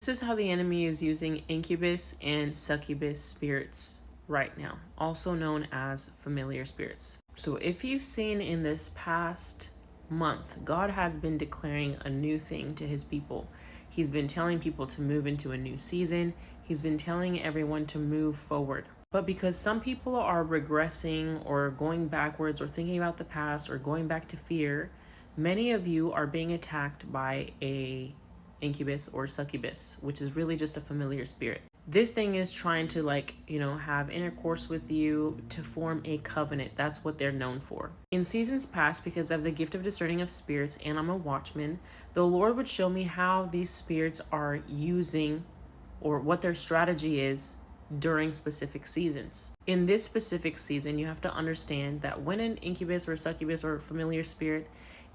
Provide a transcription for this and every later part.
This is how the enemy is using incubus and succubus spirits right now, also known as familiar spirits. So if you've seen in this past month, God has been declaring a new thing to his people. He's been telling people to move into a new season. He's been telling everyone to move forward. But because some people are regressing or going backwards or thinking about the past or going back to fear, many of you are being attacked by a incubus or succubus, which is really just a familiar spirit. This thing is trying to have intercourse with you to form a covenant. That's what they're known for. In seasons past, because of the gift of discerning of spirits and I'm a watchman, the Lord would show me how these spirits are using or what their strategy is during specific seasons. In this specific season, you have to understand that when an incubus or succubus or familiar spirit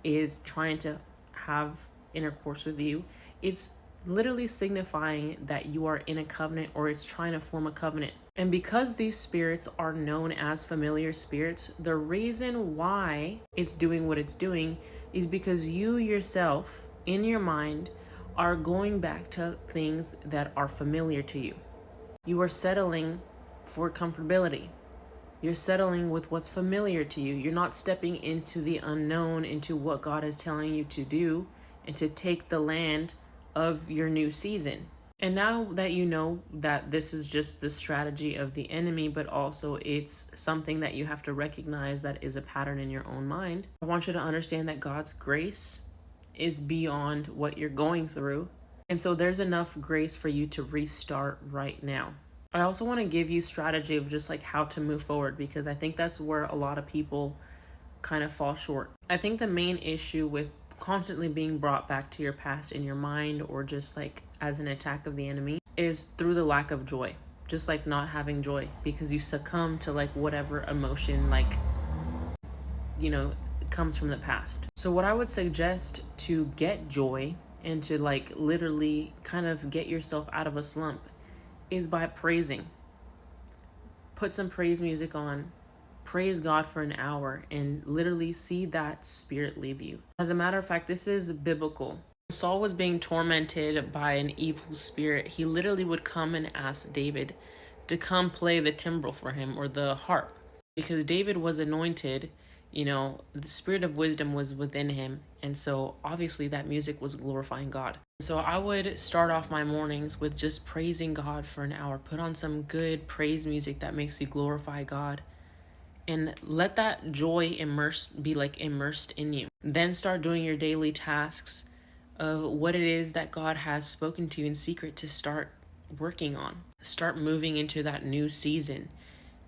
is trying to have intercourse with you, it's literally signifying that you are in a covenant or it's trying to form a covenant. And because these spirits are known as familiar spirits, the reason why it's doing what it's doing is because you yourself, in your mind, are going back to things that are familiar to you. You are settling for comfortability. You're settling with what's familiar to you. You're not stepping into the unknown, into what God is telling you to do and to take the land of your new season. And now that you know that this is just the strategy of the enemy, but also it's something that you have to recognize that is a pattern in your own mind, I want you to understand that God's grace is beyond what you're going through. And so there's enough grace for you to restart right now. I also want to give you strategy of just like how to move forward, because I think that's where a lot of people kind of fall short. I think the main issue with constantly being brought back to your past in your mind or just like as an attack of the enemy is through the lack of joy. Just like not having joy because you succumb to like whatever emotion comes from the past. So what I would suggest to get joy and to like literally kind of get yourself out of a slump is by praising. Put some praise music on, praise God for an hour, and literally see that spirit leave you. As a matter of fact, this is biblical. Saul was being tormented by an evil spirit. He literally would come and ask David to come play the timbrel for him or the harp, because David was anointed. The spirit of wisdom was within him. And so obviously that music was glorifying God. So I would start off my mornings with just praising God for an hour. Put on some good praise music that makes you glorify God. And let that joy be immersed in you. Then start doing your daily tasks of what it is that God has spoken to you in secret to start working on. Start moving into that new season.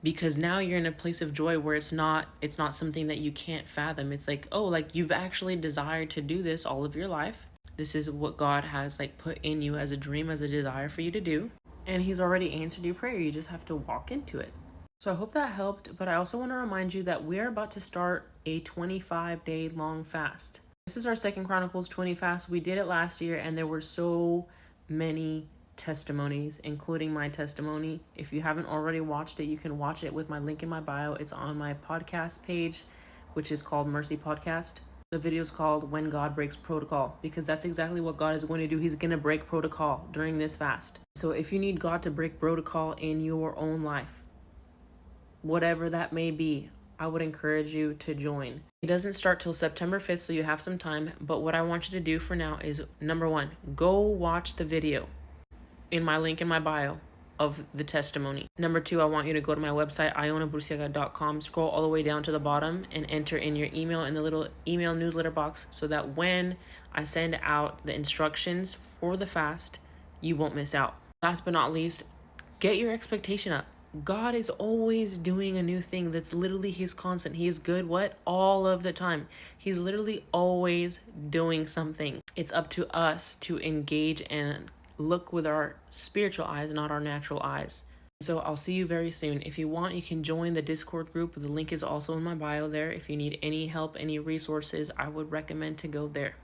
Because now you're in a place of joy where it's not something that you can't fathom. It's like, oh, like you've actually desired to do this all of your life. This is what God has like put in you as a dream, as a desire for you to do. And he's already answered your prayer. You just have to walk into it. So I hope that helped. But I also want to remind you that we're about to start a 25-day long fast. This is our 2 Chronicles 20 fast. We did it last year and there were so many testimonies, including my testimony. If you haven't already watched it, you can watch it with my link in my bio. It's on my podcast page, which is called Mercy Podcast. The video is called When God Breaks Protocol, because that's exactly what God is going to do. He's going to break protocol during this fast. So if you need God to break protocol in your own life, whatever that may be, I would encourage you to join. It doesn't start till September 5th, so you have some time. But what I want you to do for now is, number one, go watch the video in my link in my bio of the testimony. Number two, I want you to go to my website, ionaburciaga.com, scroll all the way down to the bottom and enter in your email in the little email newsletter box so that when I send out the instructions for the fast, you won't miss out. Last but not least, get your expectation up. God is always doing a new thing. That's literally his constant. He is good all of the time. He's literally always doing something. It's up to us to engage and look with our spiritual eyes, not our natural eyes. So I'll see you very soon. If you want, you can join the Discord group. The link is also in my bio there. If you need any help, any resources, I would recommend to go there.